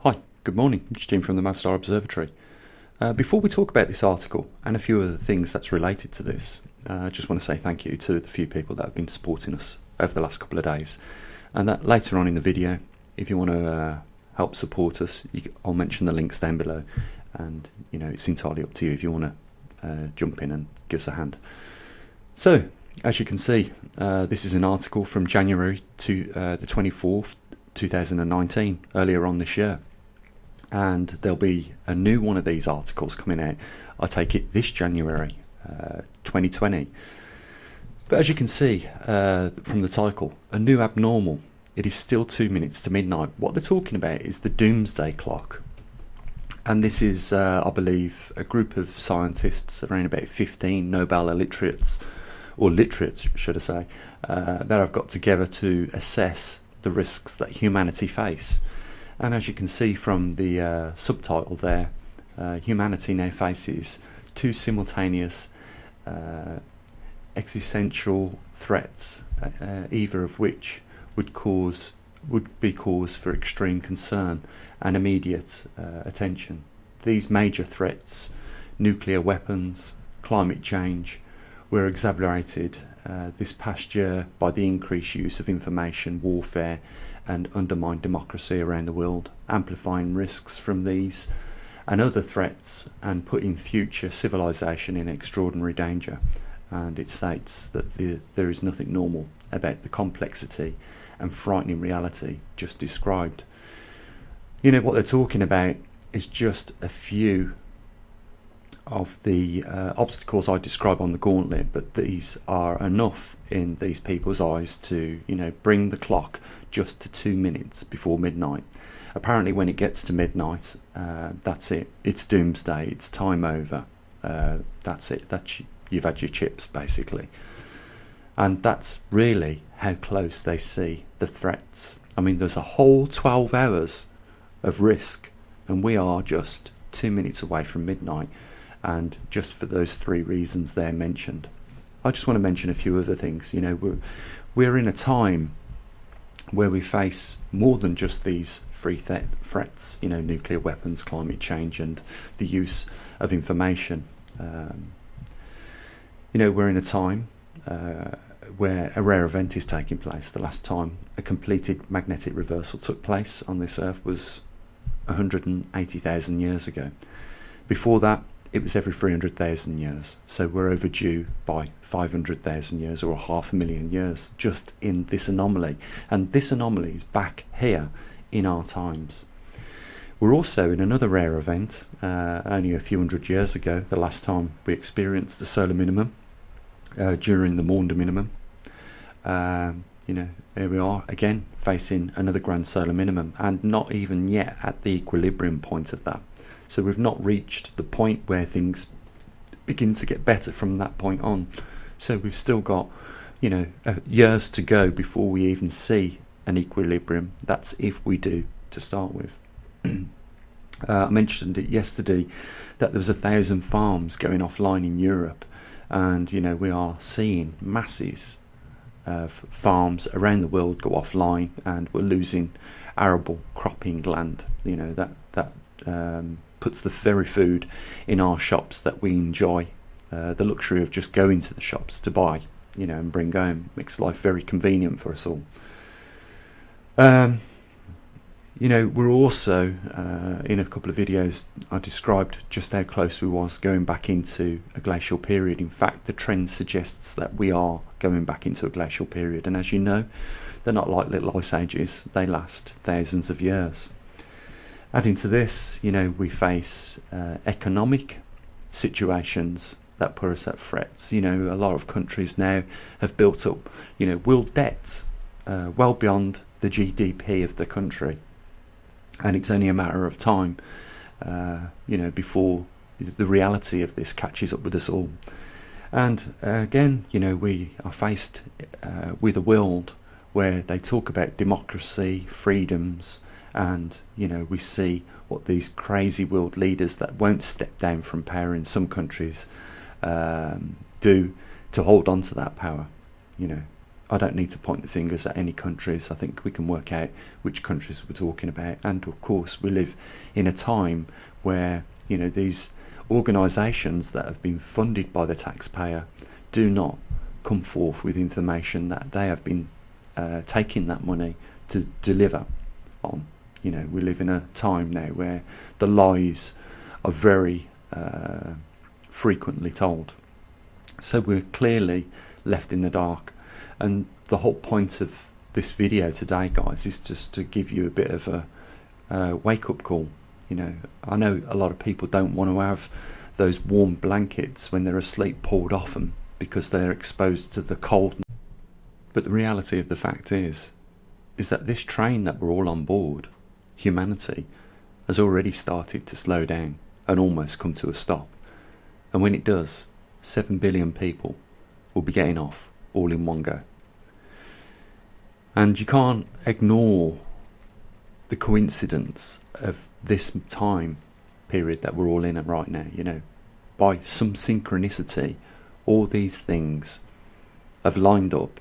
Hi, good morning. It's Jim from the Mavstar Observatory. Before we talk about this article and a few other things that's related to this, I just want to say thank you to the few people that have been supporting us over the last couple of days. And that later on in the video, if you want to help support us, I'll mention the links down below. And it's entirely up to you if you want to jump in and give us a hand. So, as you can see, this is an article from January to the 24th, 2019, earlier on this year. And there'll be a new one of these articles coming out, I take it this January 2020. But as you can see from the title, a new abnormal. It is still 2 minutes to midnight. What they're talking about is the doomsday clock. And this is, I believe, a group of scientists, around about 15 Nobel laureates, or literates should I say, that have got together to assess the risks that humanity face. And as you can see from the subtitle there, humanity now faces two simultaneous existential threats, either of which would be cause for extreme concern and immediate attention. These major threats, nuclear weapons, climate change, were exacerbated this past year by the increased use of information warfare and undermined democracy around the world, amplifying risks from these and other threats and putting future civilization in extraordinary danger. And it states that there is nothing normal about the complexity and frightening reality just described. What they're talking about is just a few of the obstacles I describe on the gauntlet, but these are enough in these people's eyes to bring the clock just to 2 minutes before midnight. Apparently when it gets to midnight, that's it, it's doomsday, it's time over, that's it, you've had your chips basically. And that's really how close they see the threats. I mean, there's a whole 12 hours of risk and we are just 2 minutes away from midnight. And just for those three reasons there mentioned. I just want to mention a few other things. We're in a time where we face more than just these three threats, nuclear weapons, climate change and the use of information. We're in a time where a rare event is taking place. The last time a completed magnetic reversal took place on this earth was 180,000 years ago. Before that, it was every 300,000 years, so we're overdue by 500,000 years or 500,000 years just in this anomaly, and this anomaly is back here in our times. We're also in another rare event, only a few hundred years ago, the last time we experienced the solar minimum during the Maunder minimum. Here we are again facing another grand solar minimum, and not even yet at the equilibrium point of that. So we've not reached the point where things begin to get better from that point on. So we've still got, years to go before we even see an equilibrium. That's if we do to start with. I mentioned it yesterday that there was 1,000 farms going offline in Europe, and we are seeing masses of farms around the world go offline, and we're losing arable cropping land. That puts the very food in our shops that we enjoy, the luxury of just going to the shops to buy, and bring home. Makes life very convenient for us all. We're also, in a couple of videos, I described just how close we was going back into a glacial period. In fact, the trend suggests that we are going back into a glacial period. And as you know, they're not like little ice ages. They last thousands of years. Adding to this, we face economic situations that put us at threats. A lot of countries now have built up, world debts well beyond the GDP of the country. And it's only a matter of time, before the reality of this catches up with us all. And again, we are faced with a world where they talk about democracy, freedoms, and we see what these crazy world leaders that won't step down from power in some countries do to hold on to that power. I don't need to point the fingers at any countries. I think we can work out which countries we're talking about. And of course, we live in a time where, you know, these organisations that have been funded by the taxpayer do not come forth with information that they have been taking that money to deliver on. You know, we live in a time now where the lies are very frequently told. So we're clearly left in the dark. And the whole point of this video today, guys, is just to give you a bit of a wake-up call. You know, I know a lot of people don't want to have those warm blankets when they're asleep pulled off them because they're exposed to the cold. But the reality of the fact is that this train that we're all on board, humanity, has already started to slow down and almost come to a stop. And when it does, 7 billion people will be getting off all in one go. And you can't ignore the coincidence of this time period that we're all in right now. You know, by some synchronicity, all these things have lined up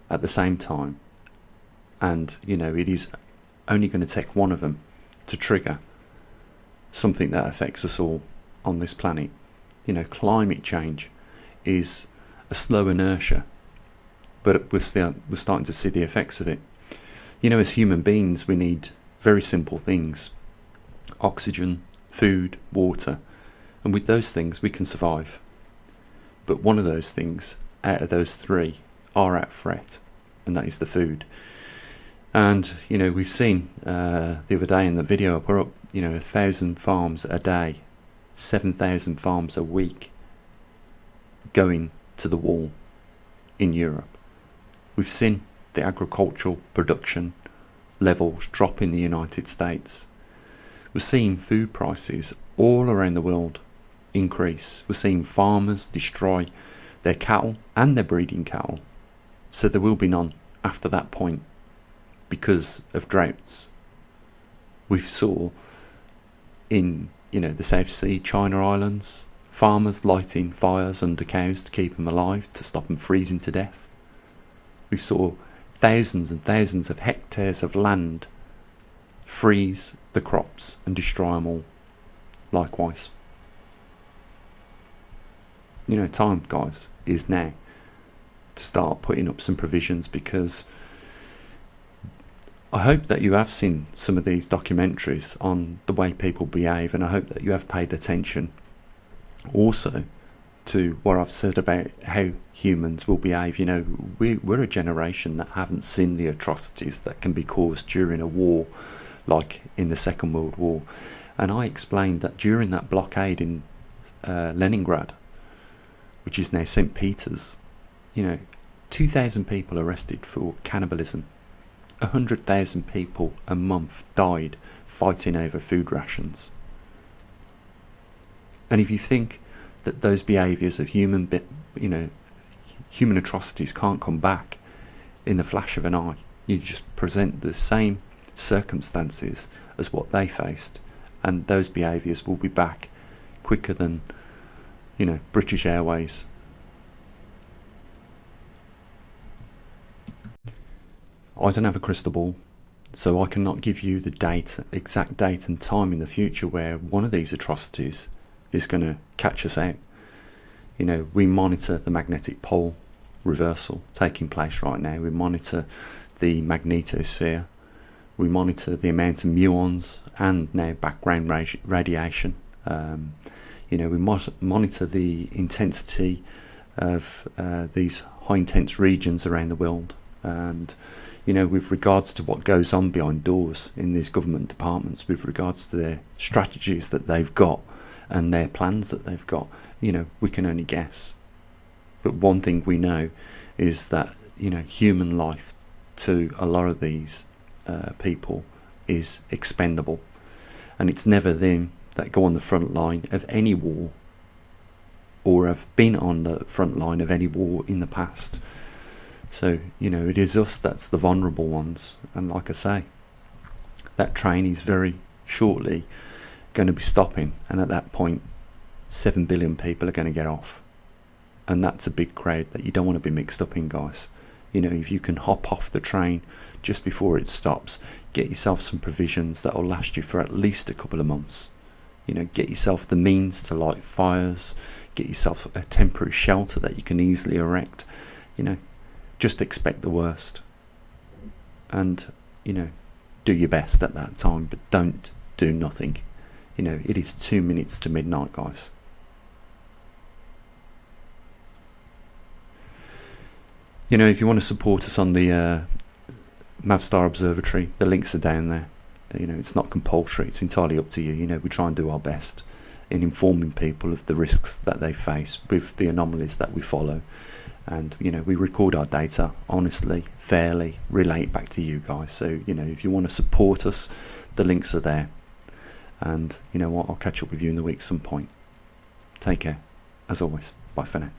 at the same time. And, you know, it is only going to take one of them to trigger something that affects us all on this planet. You know, climate change is a slow inertia, but we're starting to see the effects of it. You know, as human beings, we need very simple things: oxygen, food, water, and with those things we can survive. But one of those things out of those three are at threat, and that is the food. And, you know, we've seen the other day in the video I put up, you know, 1,000 farms a day, 7,000 farms a week going to the wall in Europe. We've seen the agricultural production levels drop in the United States. We're seeing food prices all around the world increase. We're seeing farmers destroy their cattle and their breeding cattle. So there will be none after that point because of droughts. We saw in, you know, the South Sea, China Islands, farmers lighting fires under cows to keep them alive, to stop them freezing to death. We saw thousands and thousands of hectares of land freeze the crops and destroy them all. Likewise, you know, time, guys, is now to start putting up some provisions, because I hope that you have seen some of these documentaries on the way people behave, and I hope that you have paid attention also to what I've said about how humans will behave. You know, we're a generation that haven't seen the atrocities that can be caused during a war like in the Second World War. And I explained that during that blockade in Leningrad, which is now St. Peter's, you know, 2,000 people arrested for cannibalism. 100,000 people a month died fighting over food rations. And if you think that those behaviours of human atrocities can't come back in the flash of an eye, you just present the same circumstances as what they faced, and those behaviours will be back quicker than, you know, British Airways. I don't have a crystal ball, so I cannot give you the exact date and time in the future where one of these atrocities is going to catch us out. You know, we monitor the magnetic pole reversal taking place right now. We monitor the magnetosphere. We monitor the amount of muons and now background radiation. You know, we monitor the intensity of these high intense regions around the world. And, you know, with regards to what goes on behind doors in these government departments, with regards to their strategies that they've got and their plans that they've got, you know, we can only guess. But one thing we know is that, you know, human life to a lot of these people is expendable, and it's never them that go on the front line of any war or have been on the front line of any war in the past. So, you know, it is us that's the vulnerable ones. And like I say, that train is very shortly going to be stopping, and at that point 7 billion people are going to get off, and that's a big crowd that you don't want to be mixed up in, guys. You know, if you can hop off the train just before it stops, get yourself some provisions that will last you for at least a couple of months. You know, get yourself the means to light fires, get yourself a temporary shelter that you can easily erect. You know, just expect the worst. And, you know, do your best at that time, but don't do nothing. You know, it is 2 minutes to midnight, guys. You know, if you want to support us on the Mavstar Observatory, the links are down there. You know, it's not compulsory, it's entirely up to you. You know, we try and do our best in informing people of the risks that they face with the anomalies that we follow. And, you know, we record our data honestly, fairly, relate back to you guys. So, you know, if you want to support us, the links are there. And, you know what, I'll catch up with you in the week some point. Take care. As always, bye for now.